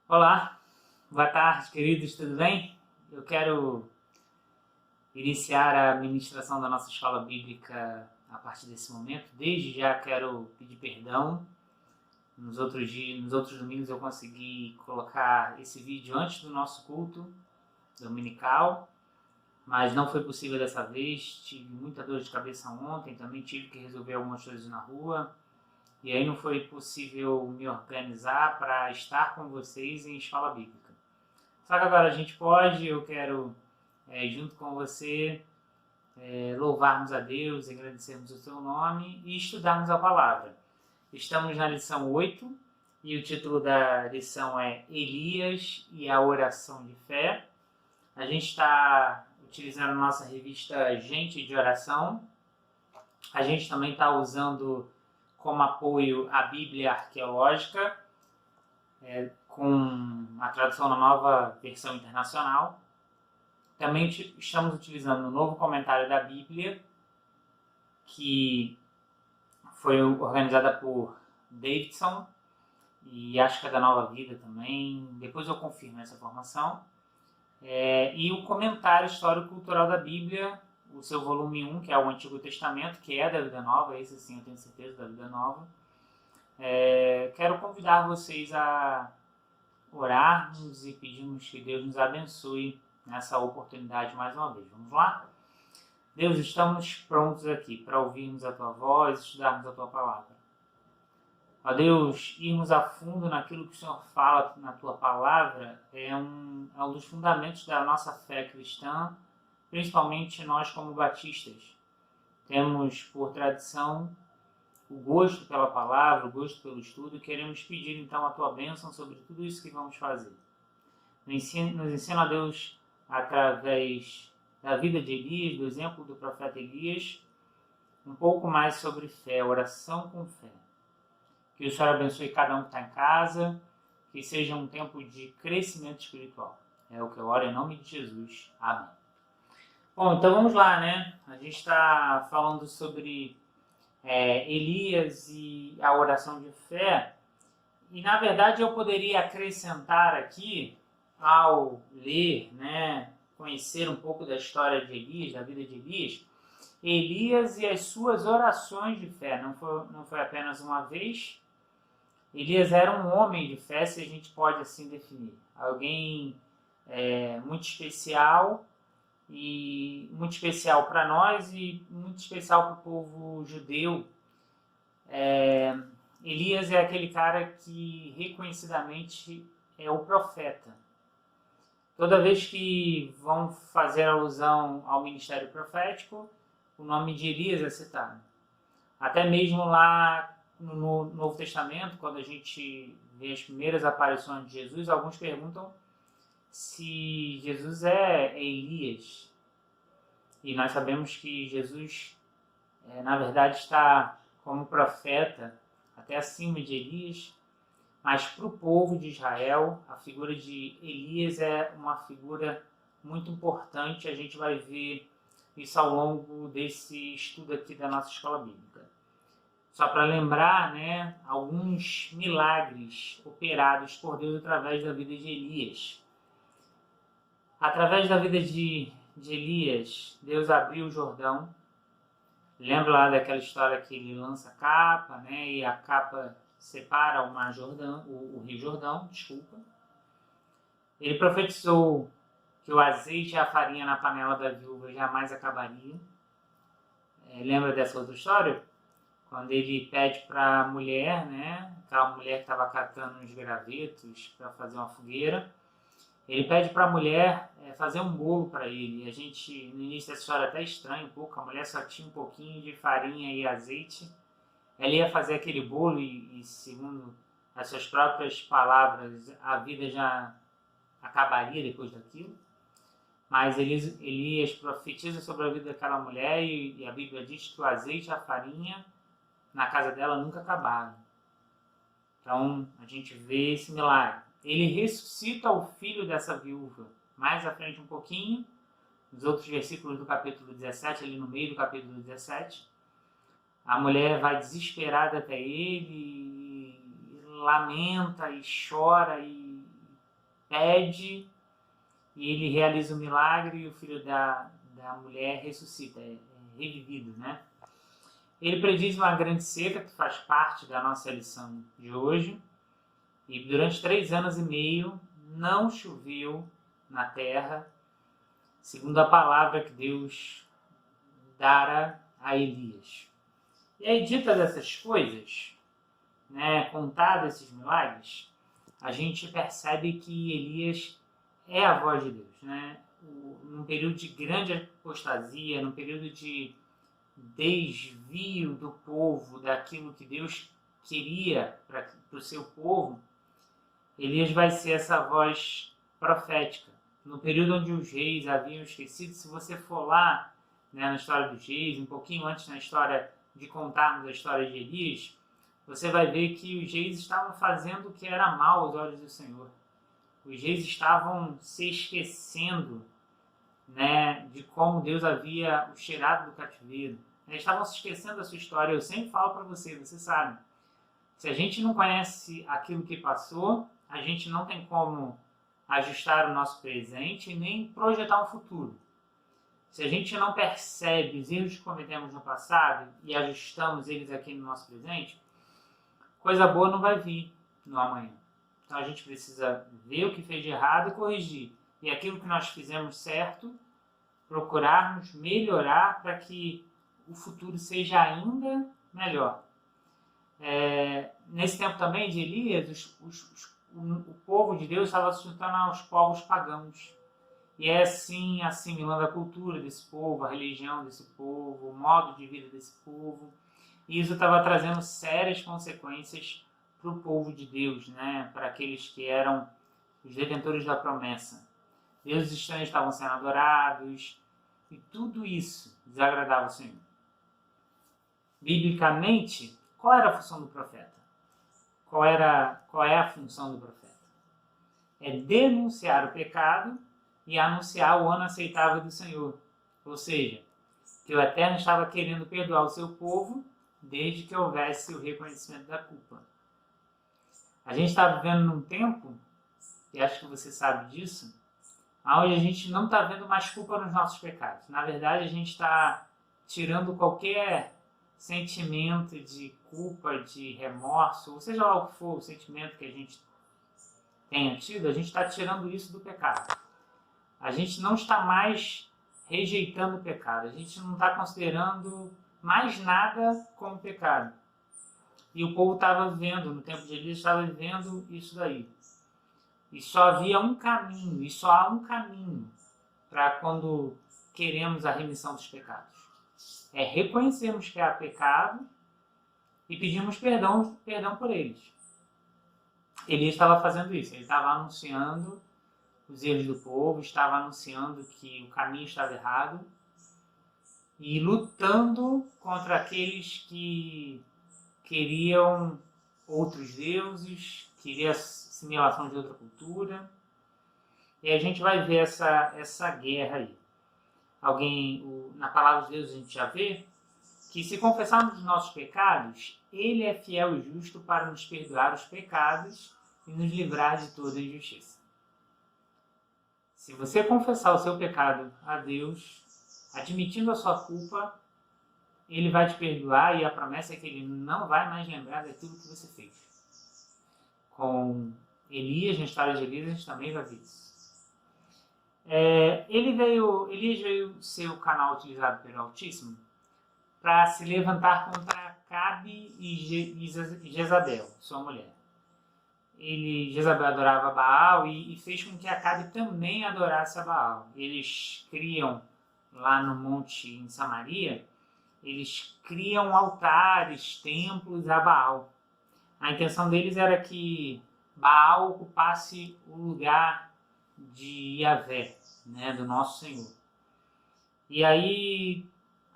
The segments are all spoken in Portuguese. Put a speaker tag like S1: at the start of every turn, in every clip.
S1: Olá, boa tarde, queridos, tudo bem? Eu quero iniciar a ministração da nossa escola bíblica a partir desse momento. Desde já quero pedir perdão. Nos outros domingos eu consegui colocar esse vídeo antes do nosso culto dominical, mas não foi possível dessa vez. Tive muita dor de cabeça ontem, também tive que resolver algumas coisas na rua. E aí não foi possível me organizar para estar com vocês em escola bíblica. Só que agora a gente pode, eu quero, junto com você, louvarmos a Deus, agradecermos o seu nome e estudarmos a palavra. Estamos na lição 8 e o título da lição é Elias e a oração de fé. A gente está utilizando a nossa revista Gente de Oração. A gente também está usando como apoio a Bíblia Arqueológica, com a tradução na nova versão internacional. Também estamos utilizando o novo comentário da Bíblia, que foi organizada por Davidson, e acho que é da Nova Vida também. Depois eu confirmo essa informação. E o comentário histórico-cultural da Bíblia, o seu volume 1, que é o Antigo Testamento, que é da Vida Nova, esse sim eu tenho certeza, da Vida Nova. Quero convidar vocês a orarmos e pedirmos que Deus nos abençoe nessa oportunidade mais uma vez. Vamos lá? Deus, estamos prontos aqui para ouvirmos a Tua voz, estudarmos a Tua palavra. Ó Deus, irmos a fundo naquilo que o Senhor fala na Tua palavra é um dos fundamentos da nossa fé cristã, principalmente nós como batistas. Temos por tradição o gosto pela palavra, o gosto pelo estudo, e queremos pedir então a Tua bênção sobre tudo isso que vamos fazer. Nos ensina, a Deus, através da vida de Elias, do exemplo do profeta Elias, um pouco mais sobre fé, oração com fé. Que o Senhor abençoe cada um que está em casa, que seja um tempo de crescimento espiritual. É o que eu oro em nome de Jesus. Amém. Bom, então vamos lá, né? A gente está falando sobre Elias e a oração de fé. E, na verdade, eu poderia acrescentar aqui, ao ler, né, conhecer um pouco da história de Elias, da vida de Elias, Elias e as suas orações de fé. Não foi apenas uma vez. Elias era um homem de fé, se a gente pode assim definir. Alguém muito especial, e muito especial para nós e muito especial para o povo judeu. Elias é aquele cara que reconhecidamente é o profeta. Toda vez que vão fazer alusão ao ministério profético, o nome de Elias é citado. Até mesmo lá no Novo Testamento, quando a gente vê as primeiras aparições de Jesus, alguns perguntam se Jesus é Elias. E nós sabemos que Jesus, na verdade, está como profeta até acima de Elias, mas para o povo de Israel, a figura de Elias é uma figura muito importante. A gente vai ver isso ao longo desse estudo aqui da nossa escola bíblica. Só para lembrar, né, alguns milagres operados por Deus através da vida de Elias. Através da vida de Elias, Deus abriu o Jordão. Lembra lá daquela história que ele lança a capa, né, e a capa separa o Mar Jordão, o Rio Jordão, desculpa. Ele profetizou que o azeite e a farinha na panela da viúva jamais acabariam. Lembra dessa outra história? Quando ele pede para a mulher, né, aquela mulher que estava catando uns gravetos para fazer uma fogueira, ele pede para a mulher fazer um bolo para ele. E a gente, no início dessa história, até estranha um pouco, a mulher só tinha um pouquinho de farinha e azeite. Ela ia fazer aquele bolo e segundo as suas próprias palavras, a vida já acabaria depois daquilo. Mas Elias profetiza sobre a vida daquela mulher e a Bíblia diz que o azeite e a farinha na casa dela nunca acabaram. Então, a gente vê esse milagre. Ele ressuscita o filho dessa viúva. Mais à frente um pouquinho, nos outros versículos do capítulo 17, ali no meio do capítulo 17, a mulher vai desesperada até ele, lamenta e chora e pede e ele realiza o milagre e o filho da mulher ressuscita, é revivido, né? Ele prediz uma grande seca, que faz parte da nossa lição de hoje, e durante 3 anos e meio não choveu na terra, segundo a palavra que Deus dara a Elias. E aí, ditas essas coisas, né, contados esses milagres, a gente percebe que Elias é a voz de Deus, né? Num período de grande apostasia, num período de desvio do povo daquilo que Deus queria para o seu povo, Elias vai ser essa voz profética. No período onde os reis haviam esquecido, se você for lá, né, na história dos reis, um pouquinho antes na história de contarmos a história de Elias, você vai ver que os reis estavam fazendo o que era mal aos olhos do Senhor. Os reis estavam se esquecendo, né, de como Deus havia os tirado do cativeiro. Eles estavam se esquecendo da sua história. Eu sempre falo para você sabe, se a gente não conhece aquilo que passou, a gente não tem como ajustar o nosso presente e nem projetar um futuro. Se a gente não percebe os erros que cometemos no passado e ajustamos eles aqui no nosso presente, coisa boa não vai vir no amanhã. Então a gente precisa ver o que fez de errado e corrigir. E aquilo que nós fizemos certo, procurarmos melhorar para que o futuro seja ainda melhor. Nesse tempo também de Elias, o povo de Deus estava se juntando aos povos pagãos. E é assim, assimilando a cultura desse povo, a religião desse povo, o modo de vida desse povo. E isso estava trazendo sérias consequências para o povo de Deus, né? Para aqueles que eram os detentores da promessa. Deuses estranhos estavam sendo adorados e tudo isso desagradava o Senhor. Biblicamente, qual era a função do profeta? Qual é a função do profeta? É denunciar o pecado e anunciar o ano aceitável do Senhor. Ou seja, que o Eterno estava querendo perdoar o seu povo desde que houvesse o reconhecimento da culpa. A gente está vivendo num tempo, e acho que você sabe disso, onde a gente não está vendo mais culpa nos nossos pecados. Na verdade, a gente está tirando qualquer sentimento de culpa, de remorso, ou seja lá o que for o sentimento que a gente tenha tido, a gente está tirando isso do pecado. A gente não está mais rejeitando o pecado, a gente não está considerando mais nada como pecado. E o povo estava vivendo, no tempo de Elias, estava vivendo isso daí. E só havia um caminho, e só há um caminho para quando queremos a remissão dos pecados. É reconhecermos que há pecado e pedirmos perdão por eles. Elias estava fazendo isso, ele estava anunciando os erros do povo, estava anunciando que o caminho estava errado e lutando contra aqueles que queriam outros deuses, queriam assimilação de outra cultura. E a gente vai ver essa guerra aí. Na palavra de Deus a gente já vê que se confessarmos os nossos pecados, Ele é fiel e justo para nos perdoar os pecados e nos livrar de toda injustiça. Se você confessar o seu pecado a Deus, admitindo a sua culpa, Ele vai te perdoar e a promessa é que Ele não vai mais lembrar daquilo que você fez. Com Elias, na história de Elias, a gente também vai ver isso. Elias veio ser o canal utilizado pelo Altíssimo para se levantar contra Acabe e Jezabel, sua mulher. Jezabel adorava Baal e fez com que Acabe também adorasse a Baal. Eles criam, lá no monte em Samaria, eles criam altares, templos a Baal. A intenção deles era que Baal ocupasse o lugar de Yahvé, né, do nosso Senhor. E aí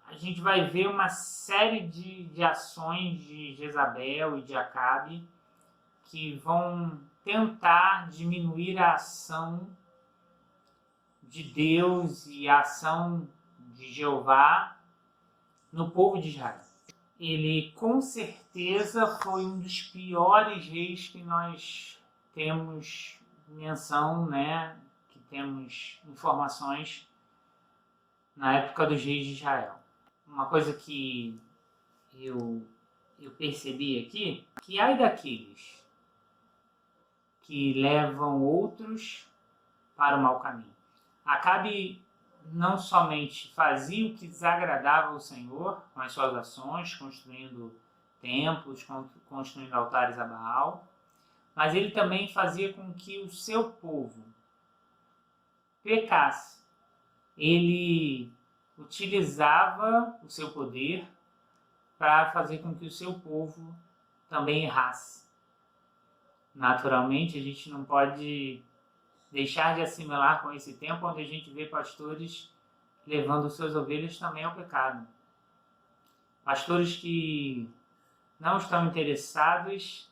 S1: a gente vai ver uma série de ações de Jezabel e de Acabe que vão tentar diminuir a ação de Deus e a ação de Jeová no povo de Israel. Ele com certeza foi um dos piores reis que nós temos menção, né, que temos informações na época dos reis de Israel. Uma coisa que eu percebi aqui, que ai daqueles que levam outros para o mau caminho. Acabe não somente fazia o que desagradava ao Senhor com as suas ações, construindo templos, construindo altares a Baal, mas ele também fazia com que o seu povo pecasse. Ele utilizava o seu poder para fazer com que o seu povo também errasse. Naturalmente, a gente não pode deixar de assimilar com esse tempo onde a gente vê pastores levando suas ovelhas também ao pecado. Pastores que não estão interessados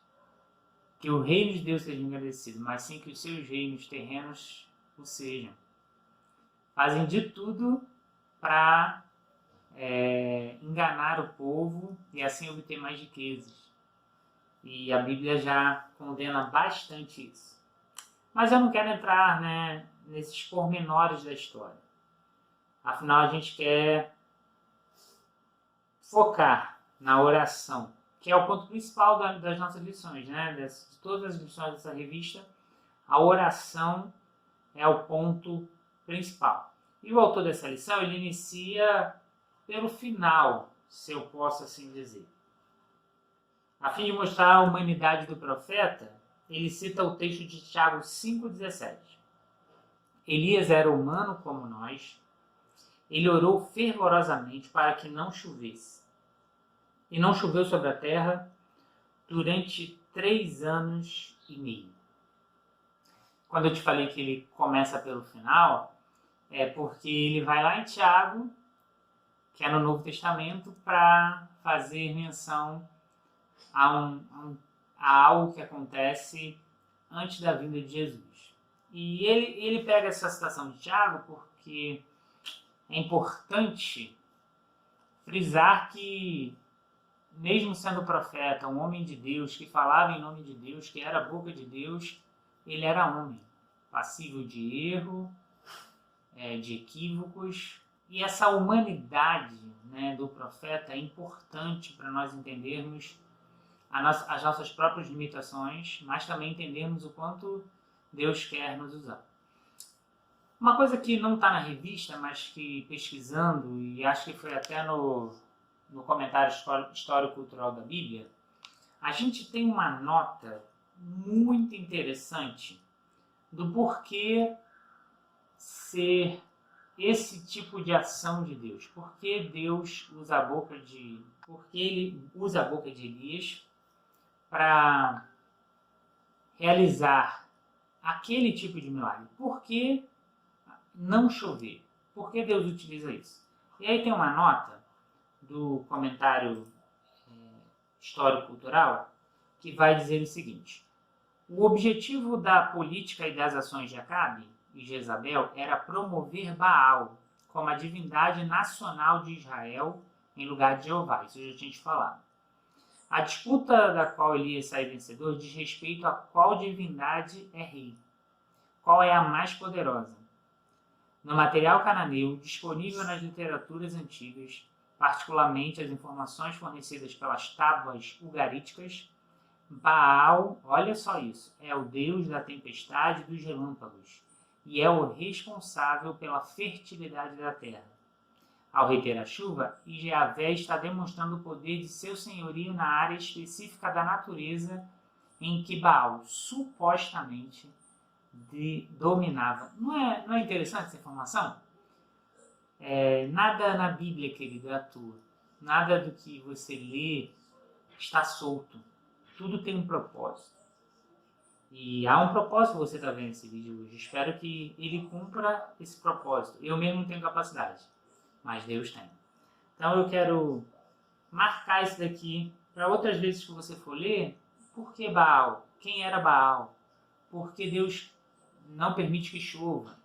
S1: que o reino de Deus seja engrandecido, mas sim que os seus reinos terrenos o sejam. Fazem de tudo para enganar o povo e assim obter mais riquezas. E a Bíblia já condena bastante isso. Mas eu não quero entrar, né, nesses pormenores da história. Afinal, a gente quer focar na oração, que é o ponto principal das nossas lições, né? De todas as lições dessa revista, a oração é o ponto principal. E o autor dessa lição, ele inicia pelo final, se eu posso assim dizer. A fim de mostrar a humanidade do profeta, ele cita o texto de Tiago 5,17. Elias era humano como nós. Ele orou fervorosamente para que não chovesse. E não choveu sobre a terra durante 3 anos e meio. Quando eu te falei que ele começa pelo final, é porque ele vai lá em Tiago, que é no Novo Testamento, para fazer menção a algo que acontece antes da vinda de Jesus. E ele pega essa citação de Tiago porque é importante frisar que, mesmo sendo profeta, um homem de Deus, que falava em nome de Deus, que era a boca de Deus, ele era homem, passível de erro, de equívocos. E essa humanidade, né, do profeta é importante para nós entendermos as nossas próprias limitações, mas também entendermos o quanto Deus quer nos usar. Uma coisa que não está na revista, mas que pesquisando, e acho que foi até no comentário histórico-cultural da Bíblia, a gente tem uma nota muito interessante do porquê ser esse tipo de ação de Deus. Porque Deus usa a boca de... Porque ele usa a boca de Elias para realizar aquele tipo de milagre. Por que não chover? Por que Deus utiliza isso? E aí tem uma nota do comentário histórico-cultural que vai dizer o seguinte: o objetivo da política e das ações de Acabe e Jezabel era promover Baal como a divindade nacional de Israel em lugar de Jeová. Isso eu já tinha te falado. A disputa da qual Elias sai vencedor diz respeito a qual divindade é rei, qual é a mais poderosa. No material cananeu, disponível nas literaturas antigas, particularmente as informações fornecidas pelas tábuas ugaríticas, Baal, olha só isso, é o deus da tempestade e dos relâmpagos, e é o responsável pela fertilidade da terra. Ao reter a chuva, Javé está demonstrando o poder de seu senhorio na área específica da natureza em que Baal supostamente dominava. Não é interessante essa informação? Nada na Bíblia, querido, é à toa. Nada do que você lê está solto. Tudo tem um propósito. E há um propósito você está vendo esse vídeo hoje. Espero que ele cumpra esse propósito. Eu mesmo não tenho capacidade, mas Deus tem. Então eu quero marcar isso daqui para outras vezes que você for ler. Por que Baal? Quem era Baal? Por que Deus não permite que chova?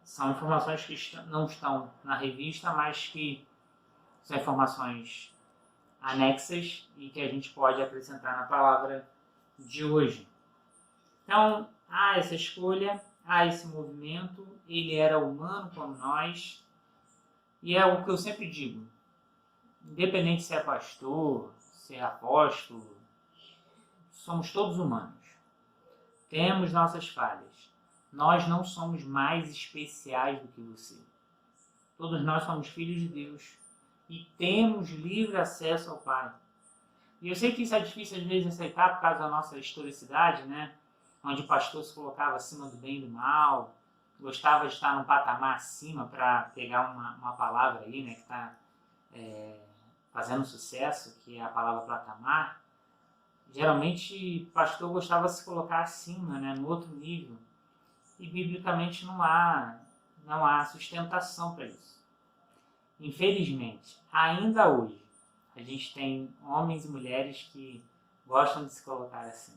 S1: São informações que não estão na revista, mas que são informações anexas e que a gente pode acrescentar na palavra de hoje. Então, há essa escolha, há esse movimento, ele era humano como nós, e é o que eu sempre digo, independente se é pastor, se é apóstolo, somos todos humanos. Temos nossas falhas. Nós não somos mais especiais do que você. Todos nós somos filhos de Deus e temos livre acesso ao Pai. E eu sei que isso é difícil às vezes aceitar por causa da nossa historicidade, né? Onde o pastor se colocava acima do bem e do mal, gostava de estar num patamar acima para pegar uma palavra aí, né? Que está fazendo sucesso, que é a palavra patamar. Geralmente, o pastor gostava de se colocar acima, né? No outro nível. E biblicamente não há sustentação para isso. Infelizmente, ainda hoje, a gente tem homens e mulheres que gostam de se colocar assim.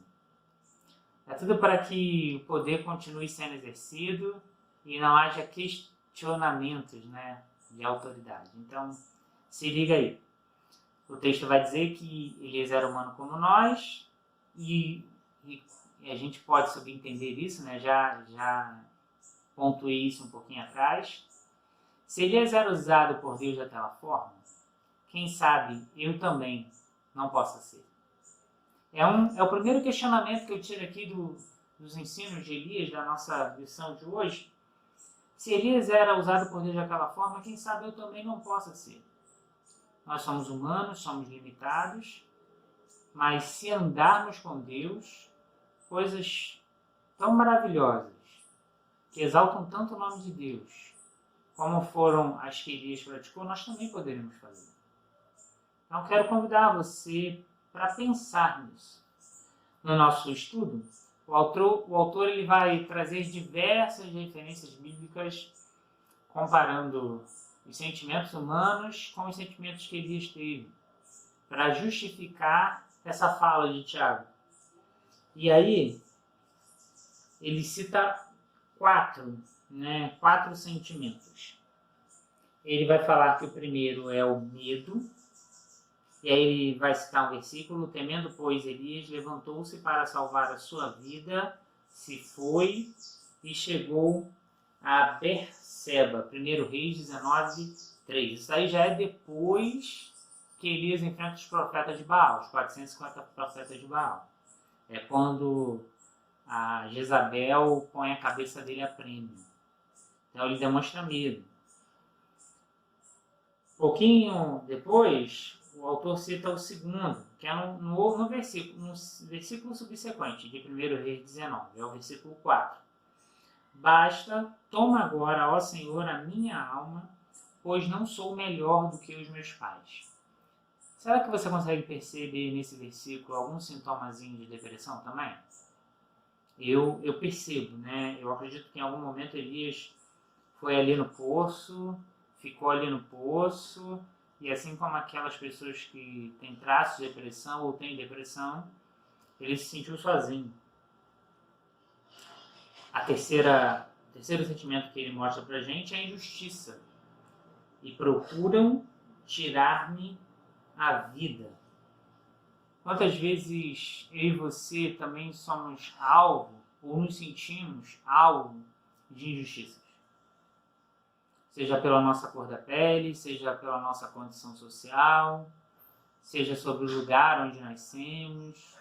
S1: É tudo para que o poder continue sendo exercido e não haja questionamentos, né, de autoridade. Então, se liga aí. O texto vai dizer que Elias era humano como nós e a gente pode subentender isso, né? Já pontuei isso um pouquinho atrás. Se Elias era usado por Deus daquela forma, quem sabe eu também não possa ser. É o primeiro questionamento que eu tiro aqui dos ensinos de Elias, da nossa lição de hoje. Se Elias era usado por Deus daquela forma, quem sabe eu também não possa ser. Nós somos humanos, somos limitados, mas se andarmos com Deus, coisas tão maravilhosas, que exaltam tanto o nome de Deus, como foram as que Elias praticou, nós também poderemos fazer. Então, quero convidar você para pensar nisso. No nosso estudo, o autor ele vai trazer diversas referências bíblicas comparando os sentimentos humanos com os sentimentos que Elias teve, para justificar essa fala de Tiago. E aí, ele cita quatro sentimentos. Ele vai falar que o primeiro é o medo, e aí ele vai citar um versículo: temendo, pois, Elias levantou-se para salvar a sua vida, se foi e chegou a Berseba. 1 Reis 19, 3. Isso aí já é depois que Elias enfrenta os profetas de Baal, os 450 profetas de Baal. É quando a Jezabel põe a cabeça dele a prêmio. Então ele demonstra medo. Pouquinho depois, o autor cita o segundo, que é no versículo subsequente, de 1 Reis 19, é o versículo 4. Basta, toma agora, ó Senhor, a minha alma, pois não sou melhor do que os meus pais. Será que você consegue perceber nesse versículo algum sintomazinho de depressão também? Eu percebo, né? Eu acredito que em algum momento Elias foi ali no poço, ficou ali no poço, e assim como aquelas pessoas que têm traços de depressão ou têm depressão, ele se sentiu sozinho. O terceiro sentimento que ele mostra pra gente é a injustiça. E procuram tirar-me a vida. Quantas vezes eu e você também somos alvo, ou nos sentimos alvo de injustiças? Seja pela nossa cor da pele, seja pela nossa condição social, seja sobre o lugar onde nascemos,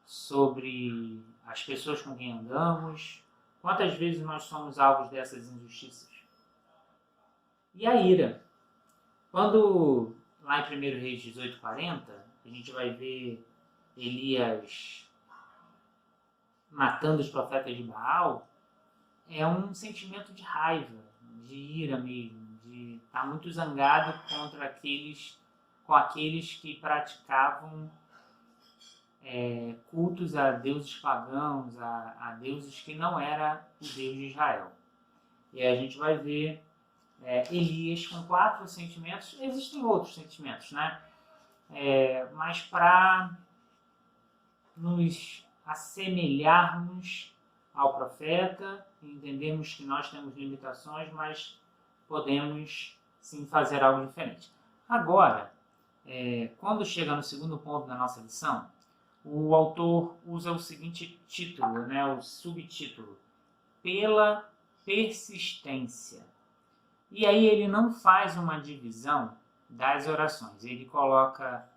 S1: sobre as pessoas com quem andamos. Quantas vezes nós somos alvos dessas injustiças? E a ira. Quando, lá em 1 Reis 18:40, a gente vai ver Elias matando os profetas de Baal, é um sentimento de raiva, de ira mesmo, de estar muito zangado com aqueles que praticavam cultos a deuses pagãos, a deuses que não era o Deus de Israel. E aí a gente vai ver Elias com 4 sentimentos. Existem outros sentimentos, né? Mas para nos assemelharmos ao profeta, entendermos que nós temos limitações, mas podemos sim fazer algo diferente. Agora, quando chega no segundo ponto da nossa lição, o autor usa o seguinte título, né, o subtítulo: Pela persistência. E aí ele não faz uma divisão das orações, ele coloca,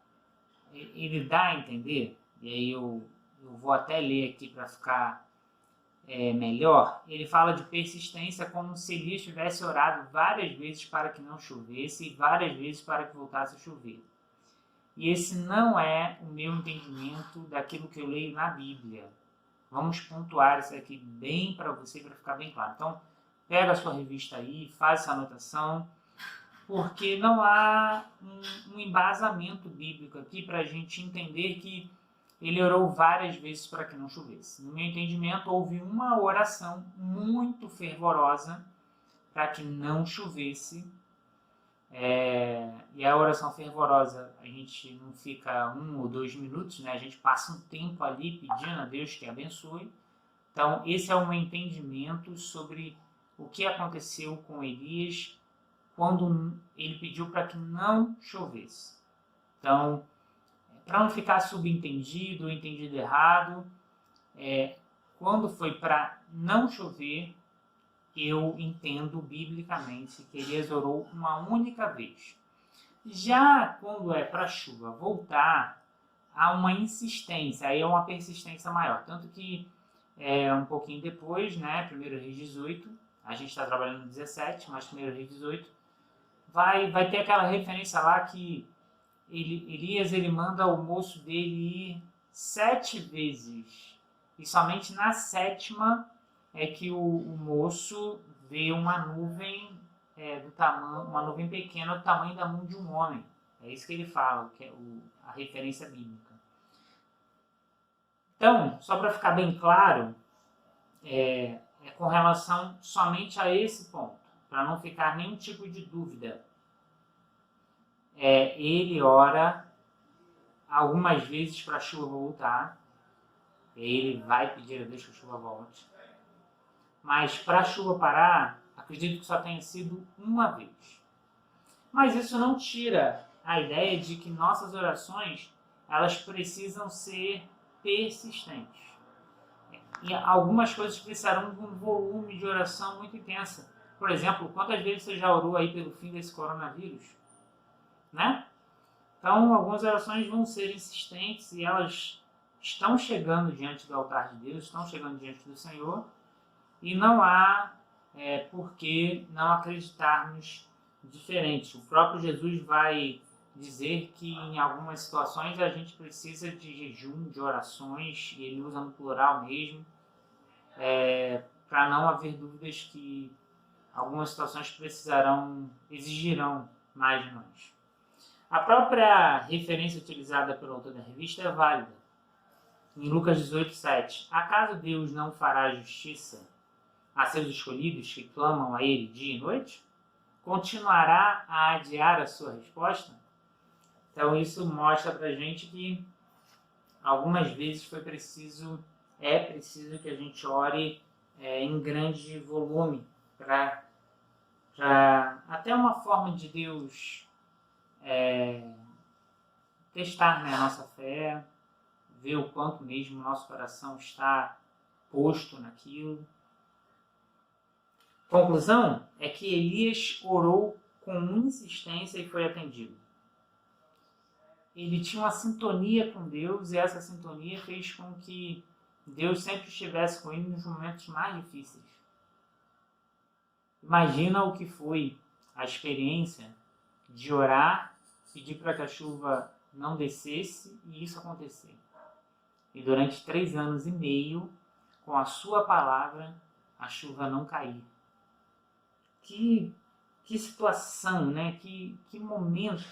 S1: ele dá a entender, e aí eu vou até ler aqui para ficar melhor. Ele fala de persistência como se Elias tivesse orado várias vezes para que não chovesse e várias vezes para que voltasse a chover. E esse não é o meu entendimento daquilo que eu leio na Bíblia. Vamos pontuar isso aqui bem para você, para ficar bem claro. Então, pega a sua revista aí, faz essa anotação, porque não há um embasamento bíblico aqui para a gente entender que ele orou várias vezes para que não chovesse. No meu entendimento, houve uma oração muito fervorosa para que não chovesse. E a oração fervorosa, a gente não fica 1 ou 2 minutos, né? A gente passa um tempo ali pedindo a Deus que abençoe. Então, esse é o meu entendimento sobre o que aconteceu com Elias quando ele pediu para que não chovesse. Então, para não ficar subentendido ou entendido errado, quando foi para não chover, eu entendo biblicamente que Elias orou uma única vez. Já quando é para a chuva voltar, há uma insistência, aí é uma persistência maior. Tanto que um pouquinho depois, né, 1 Reis 18, a gente está trabalhando no 17, mas 1 Reis 18, vai ter aquela referência lá que Elias ele manda o moço dele ir 7 vezes. E somente na 7ª é que o moço vê uma nuvem uma nuvem pequena do tamanho da mão de um homem. É isso que ele fala, que é a referência bíblica. Então, só para ficar bem claro, é com relação somente a esse ponto, para não ficar nenhum tipo de dúvida. Ele ora algumas vezes para a chuva voltar, ele vai pedir a Deus que a chuva volte, mas para a chuva parar, acredito que só tenha sido uma vez. Mas isso não tira a ideia de que nossas orações elas precisam ser persistentes. E algumas coisas precisarão de um volume de oração muito intensa. Por exemplo, quantas vezes você já orou aí pelo fim desse coronavírus? Né? Então, algumas orações vão ser insistentes e elas estão chegando diante do altar de Deus, estão chegando diante do Senhor, e não há por que não acreditarmos diferente. O próprio Jesus vai dizer que em algumas situações a gente precisa de jejum, de orações, e ele usa no plural mesmo, para não haver dúvidas que algumas situações exigirão mais de nós. A própria referência utilizada pelo autor da revista é válida. Em Lucas 18:7, acaso Deus não fará justiça a seus escolhidos que clamam a Ele dia e noite? Continuará a adiar a sua resposta? Então isso mostra pra gente que algumas vezes é preciso que a gente ore em grande volume para até uma forma de Deus testar, né, a nossa fé, ver o quanto mesmo o nosso coração está posto naquilo. Conclusão é que Elias orou com insistência e foi atendido. Ele tinha uma sintonia com Deus e essa sintonia fez com que Deus sempre estivesse com ele nos momentos mais difíceis. Imagina o que foi a experiência de orar, pedir para que a chuva não descesse e isso acontecer. E durante 3 anos e meio, com a sua palavra, a chuva não cair. Que situação, né? Que momento.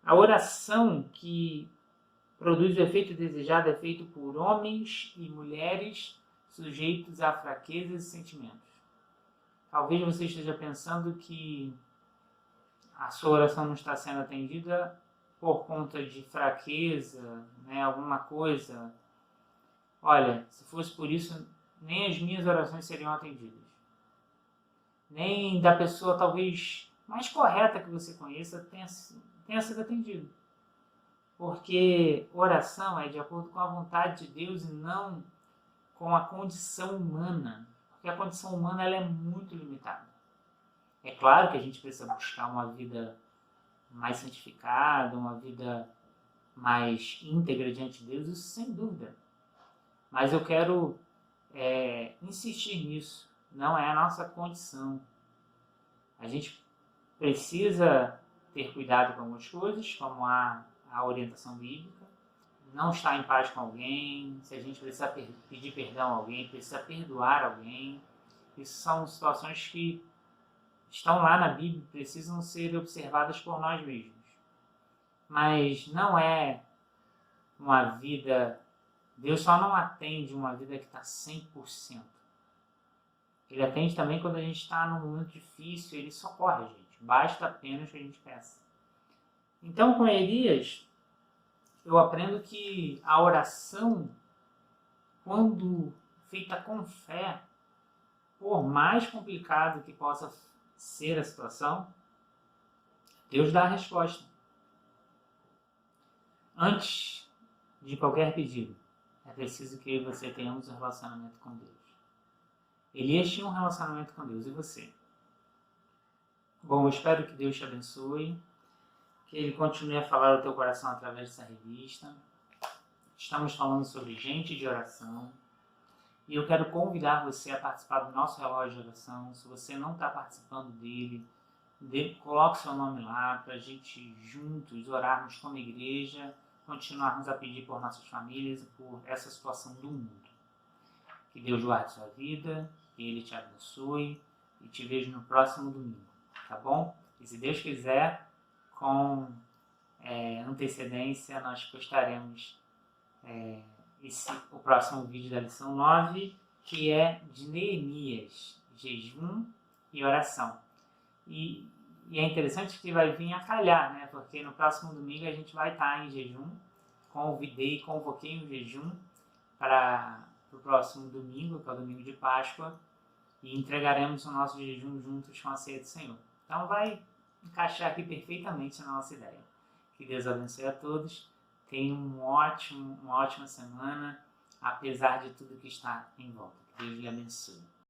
S1: A oração que produz o efeito desejado é feita por homens e mulheres sujeitos a fraquezas e sentimentos. Talvez você esteja pensando que a sua oração não está sendo atendida por conta de fraqueza, né, alguma coisa. Olha, se fosse por isso, nem as minhas orações seriam atendidas. Nem da pessoa talvez mais correta que você conheça tenha sido atendido. Porque oração é de acordo com a vontade de Deus e não com a condição humana. Porque a condição humana ela é muito limitada. É claro que a gente precisa buscar uma vida mais santificada, uma vida mais íntegra diante de Deus, isso sem dúvida. Mas eu quero insistir nisso. Não é a nossa condição. A gente precisa ter cuidado com algumas coisas, como a orientação bíblica. Não estar em paz com alguém, se a gente precisa pedir perdão a alguém, precisa perdoar alguém. Isso são situações que estão lá na Bíblia e precisam ser observadas por nós mesmos. Mas não é uma vida... Deus só não atende uma vida que está 100%. Ele atende também quando a gente está num momento difícil, ele socorre a gente. Basta apenas que a gente peça. Então, com Elias, eu aprendo que a oração, quando feita com fé, por mais complicado que possa ser a situação, Deus dá a resposta. Antes de qualquer pedido, é preciso que eu e você tenhamos um relacionamento com Deus. Elias tinha um relacionamento com Deus, e você? Bom, eu espero que Deus te abençoe, que Ele continue a falar ao teu coração através dessa revista. Estamos falando sobre gente de oração. E eu quero convidar você a participar do nosso relógio de oração. Se você não está participando dele, coloque seu nome lá para a gente juntos orarmos como igreja, continuarmos a pedir por nossas famílias e por essa situação do mundo. Que Deus guarde sua vida, que Ele te abençoe e te vejo no próximo domingo, tá bom? E se Deus quiser, com antecedência, nós postaremos o próximo vídeo da lição 9, que é de Neemias, jejum e oração. E é interessante que vai vir a calhar, né? Porque no próximo domingo a gente vai estar em jejum. Convoquei um jejum para o próximo domingo, que é o domingo de Páscoa, e entregaremos o nosso jejum juntos com a ceia do Senhor. Então vai encaixar aqui perfeitamente na nossa ideia. Que Deus abençoe a todos. Tenham uma ótima semana, apesar de tudo que está em volta. Que Deus lhe abençoe.